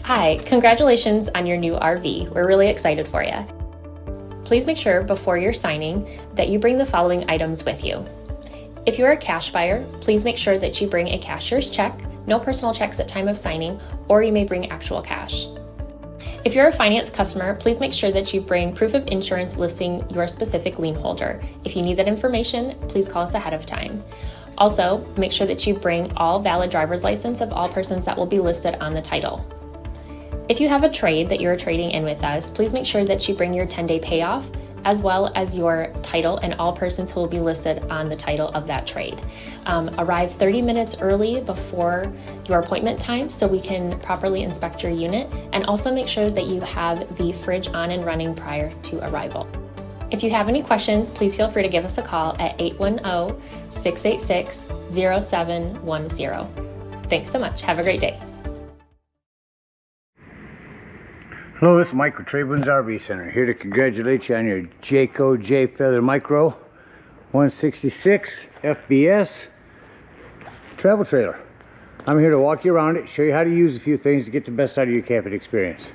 Hi, congratulations on your new RV. We're really excited for you. Please make sure before you're signing that you bring the following items with you. If you're a cash buyer, please make sure that you bring a cashier's check, no personal checks at time of signing, or you may bring actual cash. If you're a finance customer, please make sure that you bring proof of insurance listing your specific lien holder. If you need that information, please call us ahead of time. Also, make sure that you bring all valid driver's license of all persons that will be listed on the title. If you have a trade that you're trading in with us, please make sure that you bring your 10-day payoff as well as your title and all persons who will be listed on the title of that trade. Arrive 30 minutes early before your appointment time so we can properly inspect your unit, and also make sure that you have the fridge on and running prior to arrival. If you have any questions, please feel free to give us a call at 810-686-0710. Thanks so much. Have a great day. Hello, this is Mike with TradeWinds RV Center, here to congratulate you on your Jayco Jayfeather Micro 166 FBS travel trailer. I'm here to walk you around it, show you how to use a few things to get the best out of your camping experience.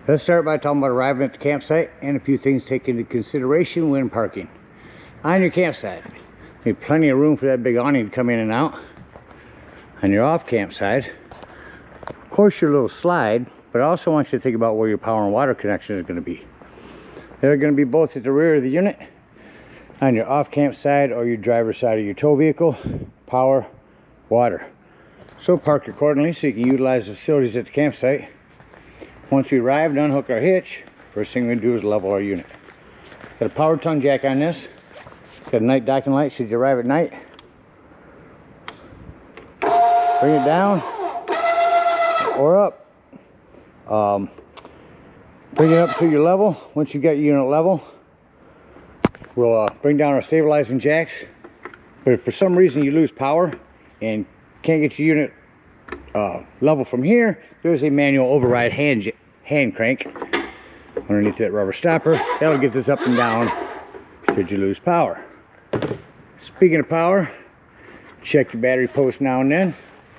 Let's start by talking about arriving at the campsite and a few things taken into consideration when parking. On your campsite, you have plenty of room for that big awning to come in and out. On your off campsite, of course, your little slide, but I also want you to think about where your power and water connection is going to be. They're going to be both at the rear of the unit, on your off campsite or your driver's side of your tow vehicle. Power, water. So park accordingly so you can utilize the facilities at the campsite. Once we arrive and unhook our hitch, first thing we're going to do is level our unit. Got a power tongue jack on this. Got a night docking light should you arrive at night. Bring it down or up. Bring it up to your level. Once you get your unit level, we'll bring down our stabilizing jacks. But if for some reason you lose power and can't get your unit level from here, there's a manual override hand crank underneath that rubber stopper. That'll get this up and down should you lose power. Speaking of power, check your battery post now and then.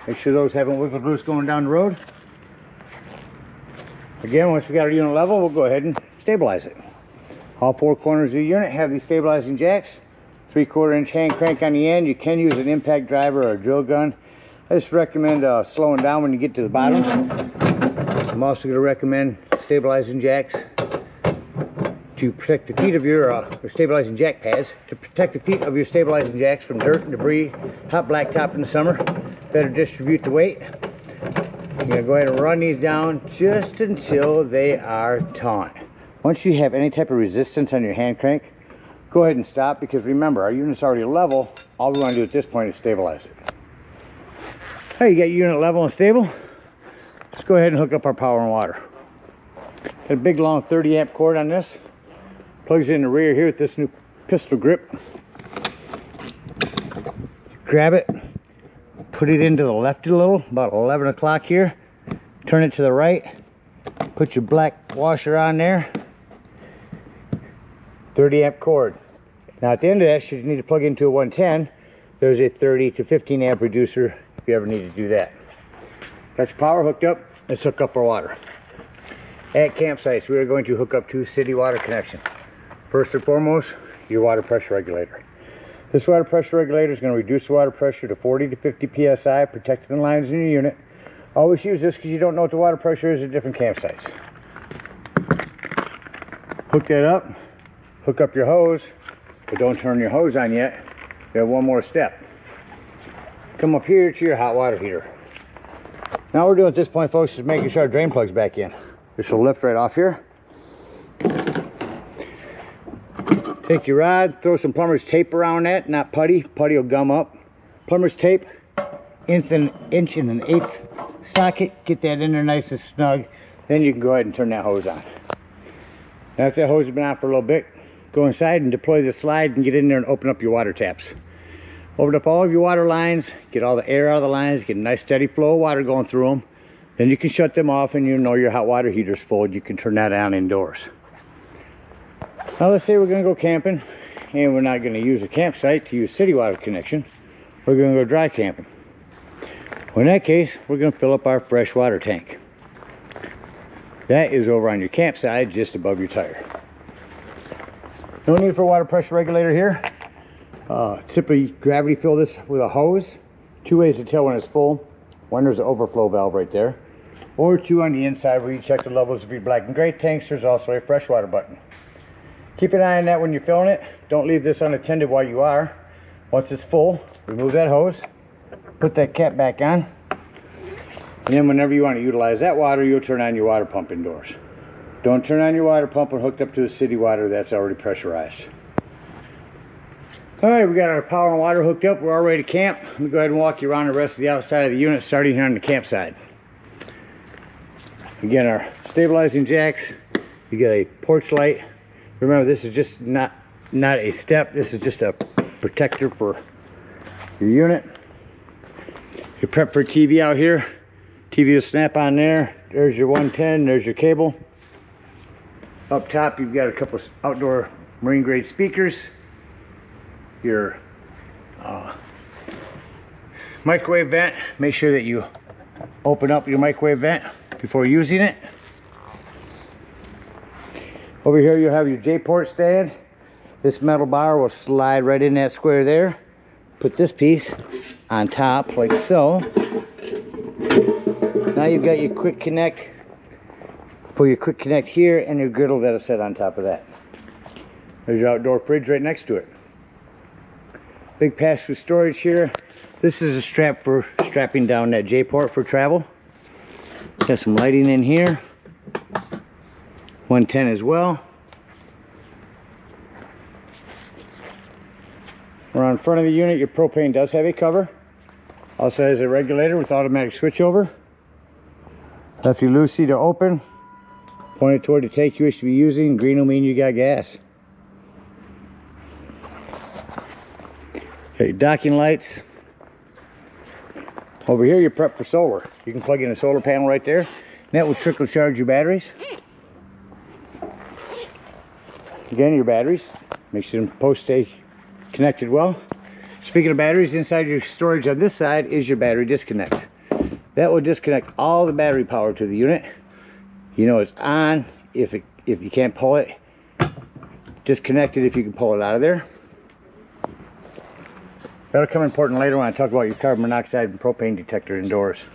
Make sure those haven't wiggled loose going down the road. Again, once we got our unit level, we'll go ahead and stabilize it. All four corners of the unit have these stabilizing jacks. 3/4 inch hand crank on the end. You can use an impact driver or a drill gun. I just recommend slowing down when you get to the bottom. I'm also going to recommend stabilizing jacks to protect the feet of your, or stabilizing jack pads, to protect the feet of your stabilizing jacks from dirt and debris, hot blacktop in the summer. Better distribute the weight. You're going to go ahead and run these down just until they are taut. Once you have any type of resistance on your hand crank, go ahead and stop, because remember, our unit's already level. All we want to do at this point is stabilize it. Hey, you got your unit level and stable. Let's go ahead and hook up our power and water. Got a big long 30 amp cord on this. Plugs in the rear here with this new pistol grip. Grab it, put it into the left a little, about 11 o'clock here. Turn it to the right. Put your black washer on there. 30 amp cord. Now at the end of that, should you need to plug into a 110, there's a 30 to 15 amp reducer if you ever need to do that. Got your power hooked up. Let's hook up our water. At campsites, we are going to hook up to city water connection. First and foremost, your water pressure regulator. This water pressure regulator is going to reduce the water pressure to 40 to 50 psi, protecting the lines in your unit. Always use this because you don't know what the water pressure is at different campsites. Hook that up. Hook up your hose, but don't turn your hose on yet. You have one more step. Come up here to your hot water heater. Now what we're doing at this point, folks, is making sure our drain plug's back in. This will lift right off here. Take your rod, throw some plumber's tape around that, not putty. Putty will gum up. Plumber's tape, inch and an eighth socket. Get that in there nice and snug. Then you can go ahead and turn that hose on. Now after that hose has been on for a little bit, go inside and deploy the slide and get in there and open up your water taps. Open up all of your water lines, get all the air out of the lines, get a nice steady flow of water going through them. Then you can shut them off and you know your hot water heater's full. You can turn that on indoors. Now let's say we're going to go camping and we're not going to use a campsite to use city water connection. We're going to go dry camping. Well, in that case, we're going to fill up our fresh water tank. That is over on your campsite, just above your tire. No need for a water pressure regulator here. Simply gravity fill this with a hose. 2 ways to tell when it's full. One, there's an overflow valve right there. Or 2 on the inside where you check the levels of your black and gray tanks. There's also a freshwater button. Keep an eye on that when you're filling it. Don't leave this unattended while you are. Once it's full, remove that hose. Put that cap back on. And then whenever you want to utilize that water, you'll turn on your water pump indoors. Don't turn on your water pump when hooked up to the city water that's already pressurized. Alright, we got our power and water hooked up. We're all ready to camp. Let me go ahead and walk you around the rest of the outside of the unit, starting here on the campsite. Again, our stabilizing jacks. You got a porch light. Remember, this is just not a step. This is just a protector for your unit. You're prepped for TV out here. TV will snap on there. There's your 110. There's your cable. Up top, you've got a couple of outdoor marine grade speakers. Your microwave vent. Make sure that you open up your microwave vent before using it. Over here you'll have your J-port stand. This metal bar will slide right in that square there. Put this piece on top like so. Now you've got your quick connect for your quick connect here, and your griddle that'll sit on top of that. There's your outdoor fridge right next to it. Big pass-through storage here. This is a strap for strapping down that J-port for travel. Got some lighting in here. 110 as well. Around front of the unit, your propane does have a cover. Also has a regulator with automatic switchover. Lefty loosey to open. Point it toward the tank you wish to be using. Green will mean you got gas. Okay, docking lights. Over here you're prepped for solar. You can plug in a solar panel right there. And that will trickle charge your batteries. Again, your batteries. Make sure the posts stay connected well. Speaking of batteries, inside your storage on this side is your battery disconnect. That will disconnect all the battery power to the unit. You know it's on if you can't pull it. Disconnect it if you can pull it out of there. That'll come important later when I talk about your carbon monoxide and propane detector indoors.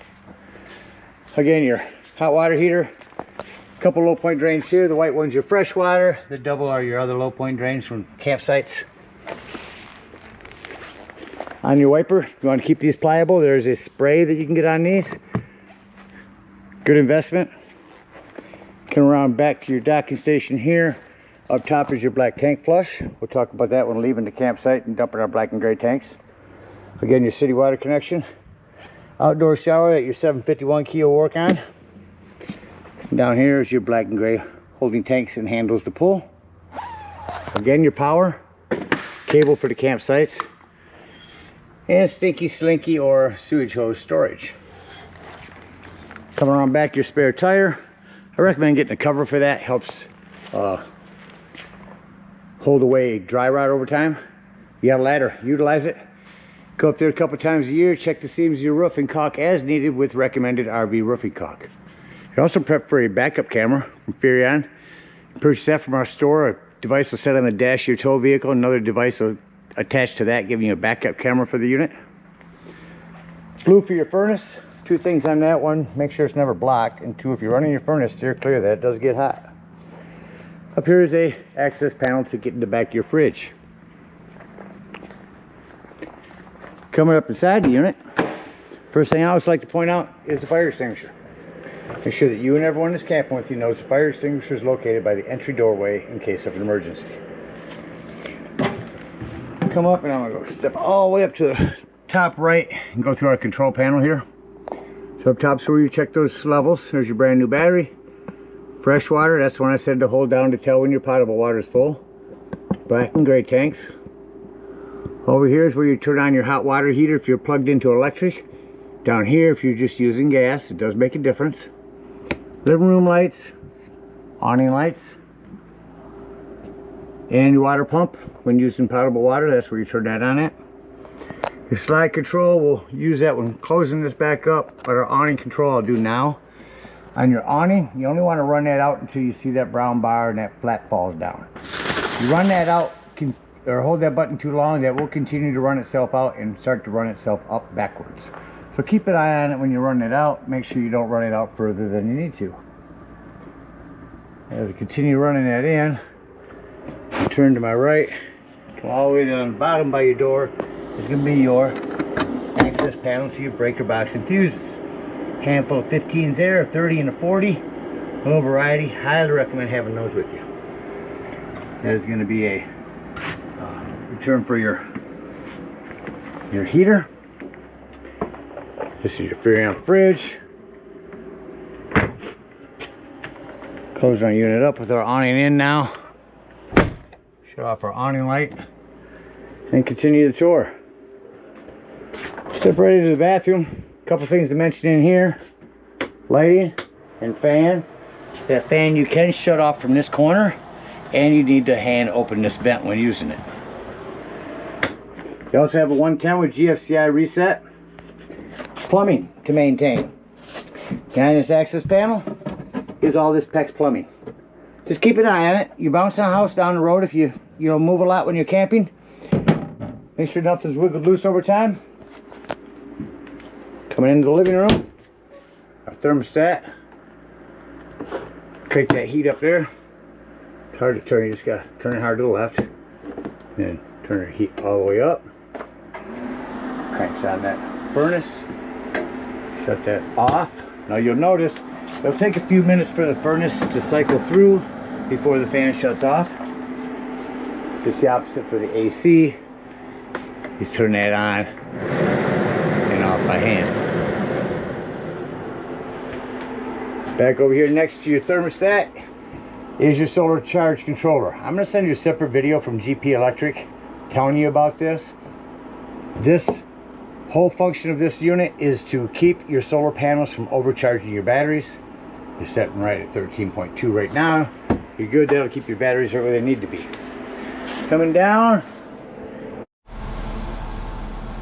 Again, your hot water heater. A couple low point drains here. The white one's your fresh water. The double are your other low point drains from campsites. On your wiper, you want to keep these pliable. There's a spray that you can get on these. Good investment. Come around back to your docking station here. Up top is your black tank flush. We'll talk about that when leaving the campsite and dumping our black and gray tanks. Again, your city water connection. Outdoor shower that your 751 key will work on. And down here is your black and gray holding tanks and handles to pull. Again, your power. Cable for the campsites. And stinky slinky or sewage hose storage. Coming around back, your spare tire. I recommend getting a cover for that. Helps hold away dry rot over time. You got a ladder, utilize it. Go up there a couple times a year, check the seams of your roof and caulk as needed with recommended RV roofing caulk. You're also prepped for a backup camera from Furion. Purchase that from our store. A device will set on the dash of your tow vehicle. Another device will attach to that, giving you a backup camera for the unit. Flue for your furnace. 2 things on that one. Make sure it's never blocked. And 2, if you're running your furnace, steer clear that. It does get hot. Up here is a access panel to get in the back of your fridge. Coming up inside the unit, first thing I always like to point out is the fire extinguisher. Make sure that you and everyone that's camping with you knows the fire extinguisher is located by the entry doorway in case of an emergency. Come up and I'm going to go step all the way up to the top right and go through our control panel here. So up top is where you check those levels. There's your brand new battery. Fresh water, that's the one I said to hold down to tell when your potable water is full. Black and gray tanks. Over here is where you turn on your hot water heater if you're plugged into electric. Down here if you're just using gas, it does make a difference. Living room lights, awning lights, and your water pump. When using potable water, that's where you turn that on at. Your slide control, we'll use that when closing this back up, but our awning control I'll do now. On your awning, you only want to run that out until you see that brown bar and that flap falls down. You run that out or hold that button too long, that will continue to run itself out and start to run itself up backwards. So keep an eye on it when you run it out. Make sure you don't run it out further than you need to. As I continue running that in, turn to my right, come all the way down the bottom by your door. It's going to be your access panel to your breaker box and fuses. Handful of 15s there, a 30 and a 40. A little variety. Highly recommend having those with you. That is going to be a return for your heater. This is your Freon fridge. Close our unit up with our awning in now. Shut off our awning light and continue the tour. Step right into the bathroom. A couple things to mention in here: lighting and fan. That fan you can shut off from this corner, and you need to hand open this vent when using it. You also have a 110 with GFCI reset. Plumbing to maintain. Behind this access panel is all this PEX plumbing. Just keep an eye on it. You're bouncing a house down the road if you move a lot when you're camping. Make sure nothing's wiggled loose over time. Coming into the living room, our thermostat. Create that heat up there. It's hard to turn, you just gotta turn it hard to the left. Then turn the heat all the way up. Cranks on that furnace. Shut that off. Now you'll notice it'll take a few minutes for the furnace to cycle through before the fan shuts off. Just the opposite for the AC. You turn that on and off by hand. Back over here next to your thermostat is your solar charge controller. I'm going to send you a separate video from GP Electric telling you about this. This whole function of this unit is to keep your solar panels from overcharging your batteries. You're setting right at 13.2 right now. You're good. That'll keep your batteries right where they need to be. Coming down,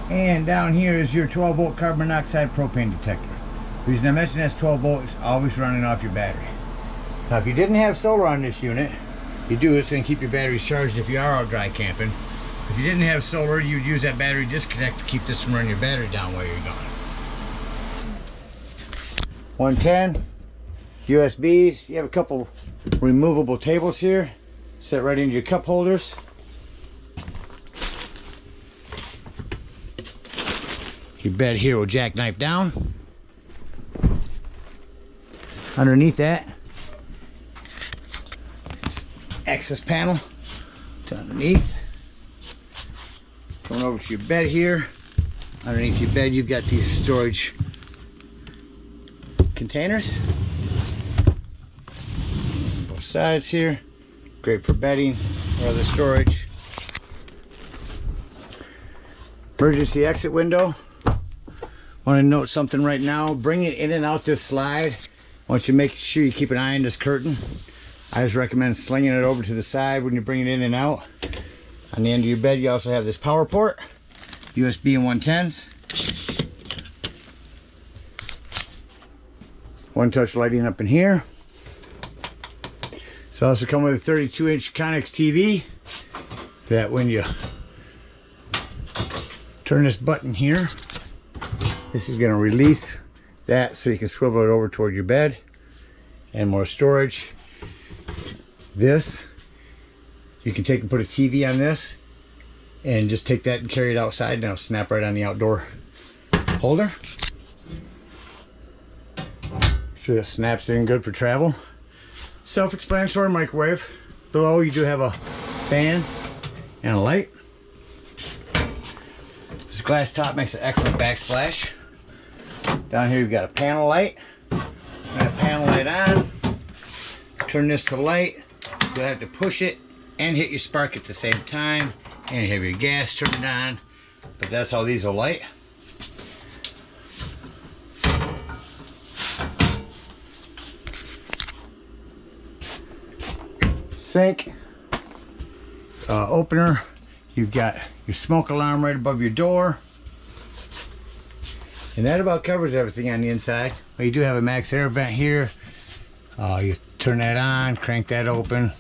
and down here is your 12 volt carbon monoxide propane detector. The reason I mention that's 12 volts, always running off your battery. Now if you didn't have solar on this unit, you do, it's going to keep your batteries charged if you are out dry camping. If you didn't have solar, you'd use that battery disconnect to keep this from running your battery down while you're gone. 110 USBs. You have a couple removable tables here. Set right into your cup holders. Your bed here will jackknife down. Underneath that, access panel to underneath. Going over to your bed here. Underneath your bed, you've got these storage containers. Both sides here. Great for bedding or other storage. Emergency exit window. Want to note something right now. Bring it in and out this slide. Once you make sure you keep an eye on this curtain. I just recommend slinging it over to the side when you bring it in and out. On the end of your bed, you also have this power port, USB and 110s. One touch lighting up in here. It's also come with a 32-inch Connex TV that when you turn this button here, this is going to release that so you can swivel it over toward your bed. And more storage. This, you can take and put a TV on this and just take that and carry it outside, and it'll snap right on the outdoor holder. Sure that snaps in good for travel. Self-explanatory microwave. Below you do have a fan and a light. This glass top makes an excellent backsplash. Down here you've got a panel light. And a panel light on. Turn this to light. You'll have to push it and hit your spark at the same time. And you have your gas turned on. But that's how these will light. Sink. Opener. You've got your smoke alarm right above your door. And that about covers everything on the inside. Well, you do have a max air vent here. You turn that on, crank that open.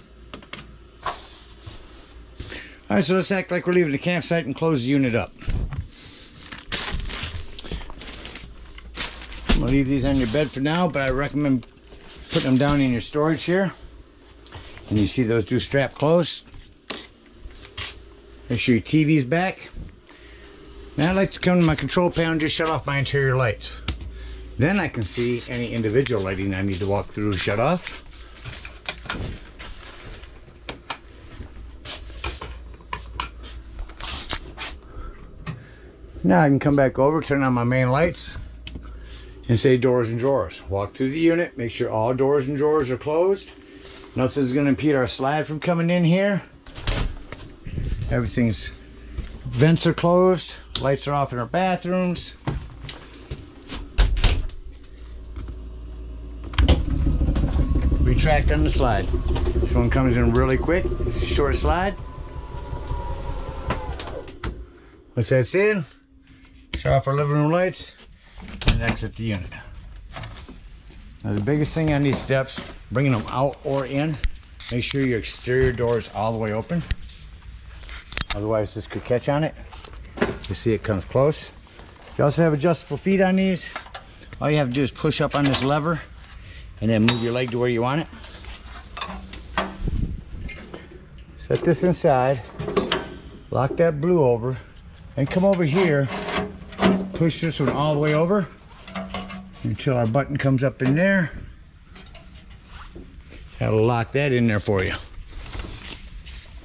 Alright, so let's act like we're leaving the campsite and close the unit up. I'm gonna leave these on your bed for now, but I recommend putting them down in your storage here. And you see those do strap closed. Make sure your TV's back. Now I'd like to come to my control panel and just shut off my interior lights. Then I can see any individual lighting I need to walk through and shut off. Now I can come back over, turn on my main lights, and say doors and drawers. Walk through the unit, make sure all doors and drawers are closed. Nothing's going to impede our slide from coming in here. Everything's, vents are closed, lights are off in our bathrooms. Retract on the slide. This one comes in really quick. It's a short slide. Once that's in, shut off our living room lights and exit the unit. Now the biggest thing on these steps, bringing them out or in, make sure your exterior door is all the way open. Otherwise this could catch on it. You see it comes close. You also have adjustable feet on these. All you have to do is push up on this lever and then move your leg to where you want it. Set this inside, lock that blue over, and come over here, push this one all the way over until our button comes up in there. That'll lock that in there for you.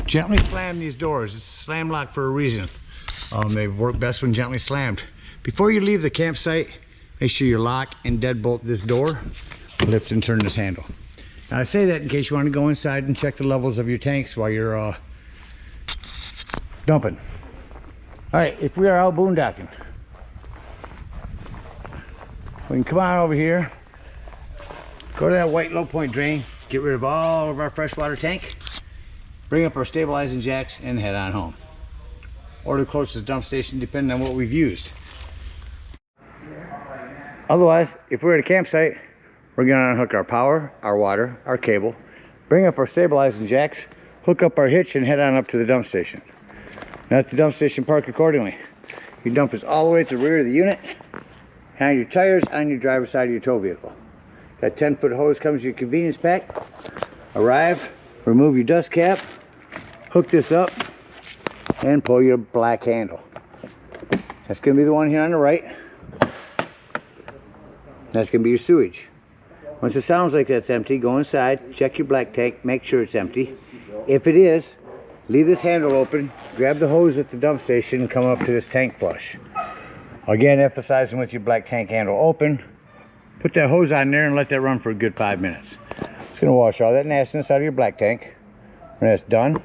Gently slam these doors. It's a slam lock for a reason. They work best when gently slammed. Before you leave the campsite, make sure you lock and deadbolt this door. Lift and turn this handle. Now I say that in case you want to go inside and check the levels of your tanks while you're dumping. All right, if we are out boondocking, we can come on over here, go to that white low point drain, get rid of all of our freshwater tank, bring up our stabilizing jacks, and head on home. Or the closest dump station, depending on what we've used. Otherwise, if we're at a campsite, we're going to unhook our power, our water, our cable, bring up our stabilizing jacks, hook up our hitch, and head on up to the dump station. Now at the dump station, park accordingly. Your dump is all the way at the rear of the unit. Hang your tires on your driver's side of your tow vehicle. That 10-foot hose comes with your convenience pack. Arrive, remove your dust cap, hook this up, and pull your black handle. That's going to be the one here on the right. That's going to be your sewage. Once it sounds like that's empty, go inside, check your black tank, make sure it's empty. If it is, leave this handle open, grab the hose at the dump station, and come up to this tank flush. Again, emphasizing with your black tank handle open. Put that hose on there and let that run for a good 5 minutes. It's going to wash all that nastiness out of your black tank. When that's done,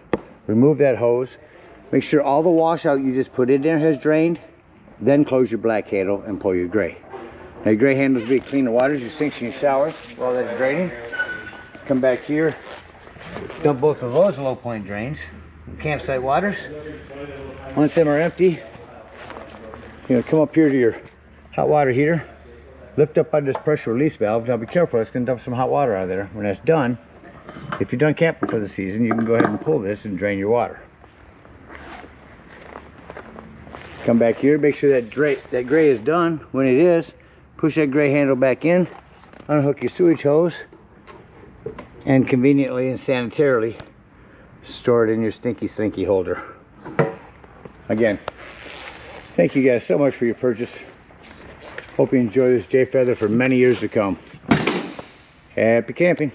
remove that hose. Make sure all the washout you just put in there has drained. Then close your black handle and pull your gray. Now your gray handles will be clean the waters, your sinks and your showers while that's draining. Come back here, dump both of those low point drains, campsite waters. Once them are empty, you're gonna come up here to your hot water heater, lift up on this pressure release valve. Now be careful, it's gonna dump some hot water out of there. When that's done, if you're done camping for the season, you can go ahead and pull this and drain your water. Come back here, make sure that gray is done. When it is, push that gray handle back in, unhook your sewage hose, and conveniently and sanitarily store it in your stinky holder. Again, thank you guys so much for your purchase. Hope you enjoy this Jayfeather for many years to come. Happy camping.